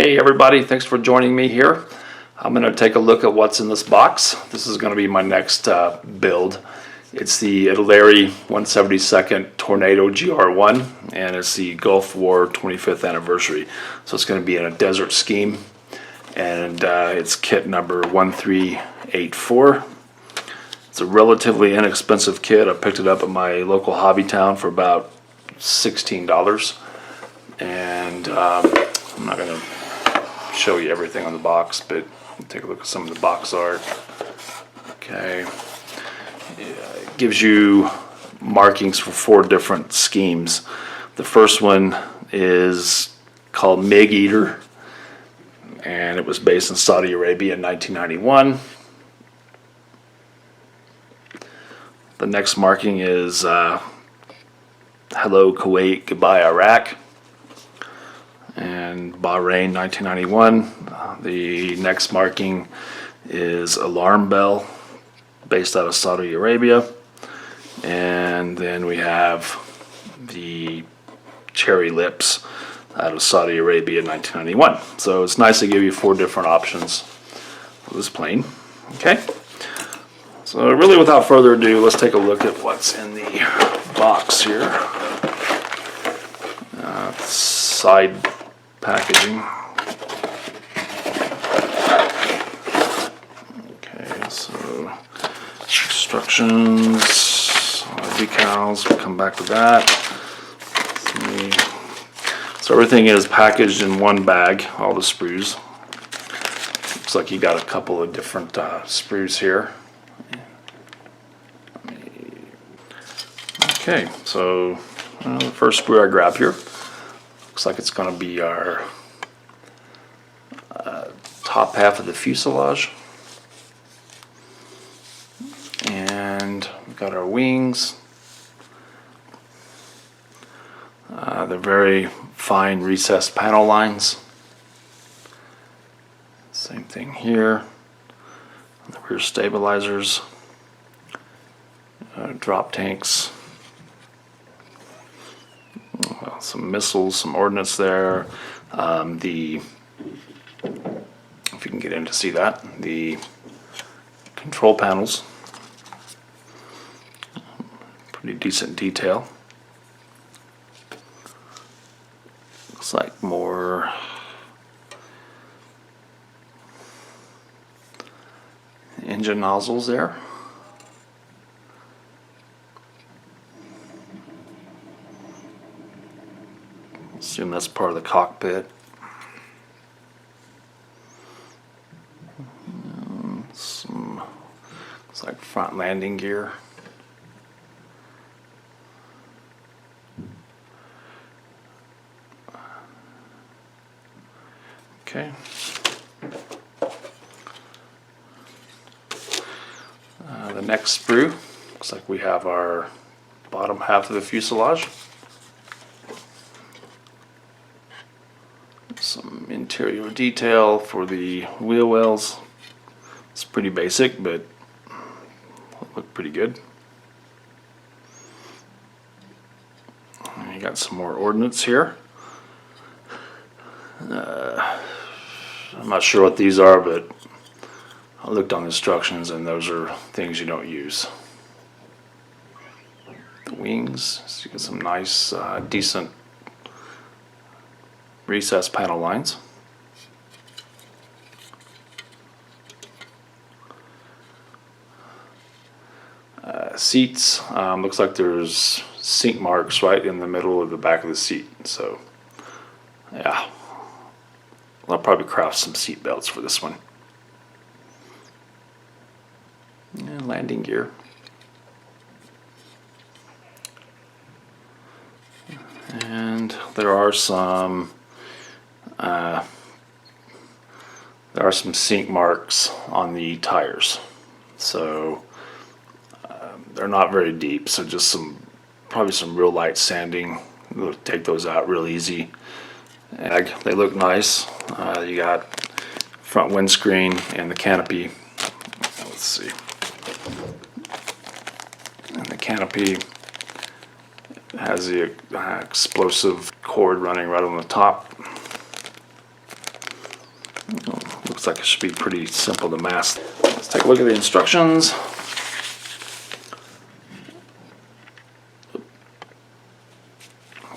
Hey everybody, thanks for joining me here. I'm going to take a look at what's in this box. This is going to be my next build. It's the Italeri 172nd Tornado GR1 and it's the Gulf War 25th anniversary. So it's going to be in a desert scheme and it's kit number 1384. It's a relatively inexpensive kit. I picked it up at my local hobby town for about $16. And I'm not going to show you everything on the box, but take a look at some of the box art. Okay, it gives you markings for 4 different schemes. The first one is called MiG Eater, and it was based in Saudi Arabia in 1991. The next marking is Hello Kuwait, Goodbye Iraq, and Bahrain 1991. The next marking is Alarm Bell, based out of Saudi Arabia. And then we have the Cherry Lips out of Saudi Arabia in 1991. So it's nice to give you 4 different options for this plane. Okay, so really without further ado, let's take a look at what's in the box here. Side packaging. Okay, so instructions, decals, we'll come back to that. So everything is packaged in one bag, all the sprues. Looks like you got a couple of different sprues here. Okay, so the first sprue I grab here looks like it's going to be our top half of the fuselage. And we've got our wings. They're very fine recessed panel lines. Same thing here. The rear stabilizers, drop tanks, some missiles, some ordnance there. If you can get in to see that, the control panels, pretty decent detail. Looks like more engine nozzles there. Assume that's part of the cockpit. Some looks like front landing gear. Okay. The next sprue, looks like we have our bottom half of the fuselage. Some interior detail for the wheel wells. It's pretty basic, but look pretty good. And you got some more ordnance here. I'm not sure what these are, but I looked on instructions and those are things you don't use. The wings, so you get some nice, decent recessed panel lines. Seats, looks like there's sink marks right in the middle of the back of the seat. So, yeah, I'll probably craft some seat belts for this one. And landing gear. And there are some sink marks on the tires, so they're not very deep. So just probably some real light sanding. We'll take those out real easy. And they look nice. You got front windscreen and the canopy. Let's see. And the canopy has the explosive cord running right on the top. Looks like it should be pretty simple to mast. Let's take a look at the instructions.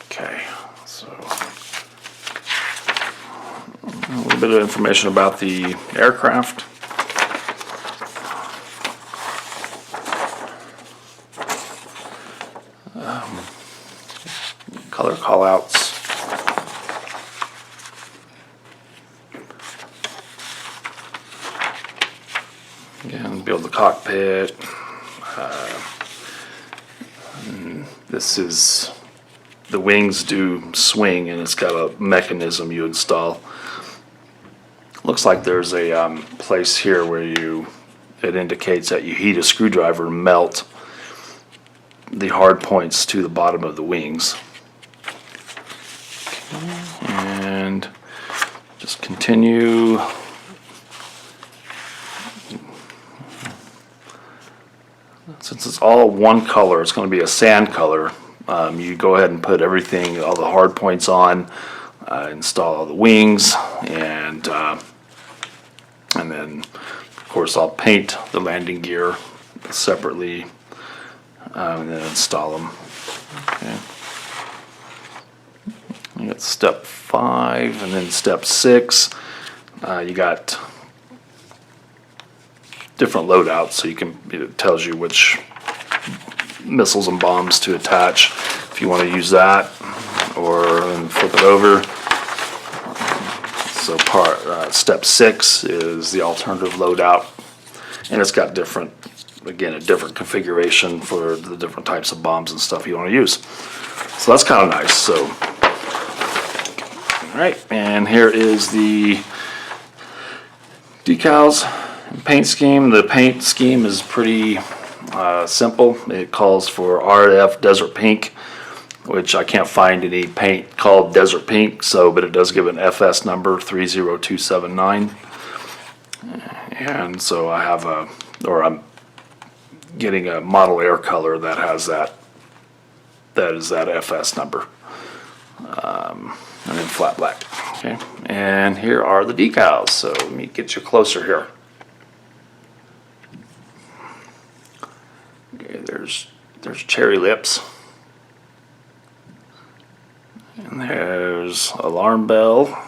Okay, so a little bit of information about the aircraft. Color callouts. Again, build the cockpit. This is, the wings do swing, and it's got a mechanism you install. Looks like there's a place here where it indicates that you heat a screwdriver and melt the hard points to the bottom of the wings. And just continue. Since it's all one color, it's going to be a sand color. You go ahead and put everything, all the hard points on, install all the wings, and then of course I'll paint the landing gear separately, and then install them. Okay. You got step 5, and then step 6. You got different loadouts, so it tells you which missiles and bombs to attach if you want to use that, or flip it over. So step 6 is the alternative loadout, and it's got different, again, a different configuration for the different types of bombs and stuff you want to use. So that's kind of nice. So, all right, and here is the decals and paint scheme. The paint scheme is pretty simple. It calls for RF Desert Pink, which I can't find any paint called Desert Pink, but it does give an FS number 30279. And so I have I'm getting a model air color that has that is that FS number. And then flat black. Okay, and here are the decals. So let me get you closer here. Okay, there's cherry lips, and there's alarm bell.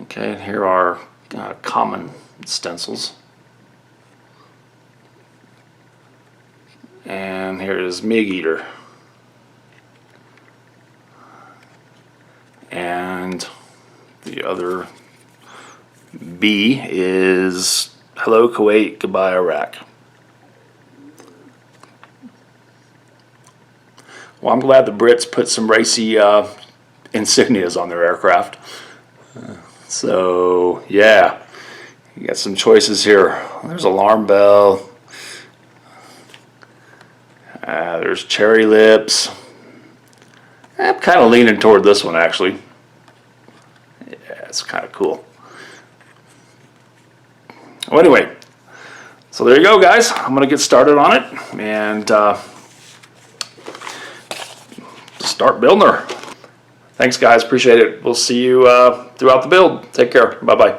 Okay, here are common stencils. And here is MiG Eater. And the other B is Hello Kuwait, Goodbye Iraq. Well, I'm glad the Brits put some racy insignias on their aircraft. So, yeah, you got some choices here. There's alarm bell. There's cherry lips. I'm kind of leaning toward this one, actually. Yeah, it's kind of cool. Well, anyway, so there you go, guys. I'm going to get started on it and start building her. Thanks, guys. Appreciate it. We'll see you throughout the build. Take care. Bye-bye.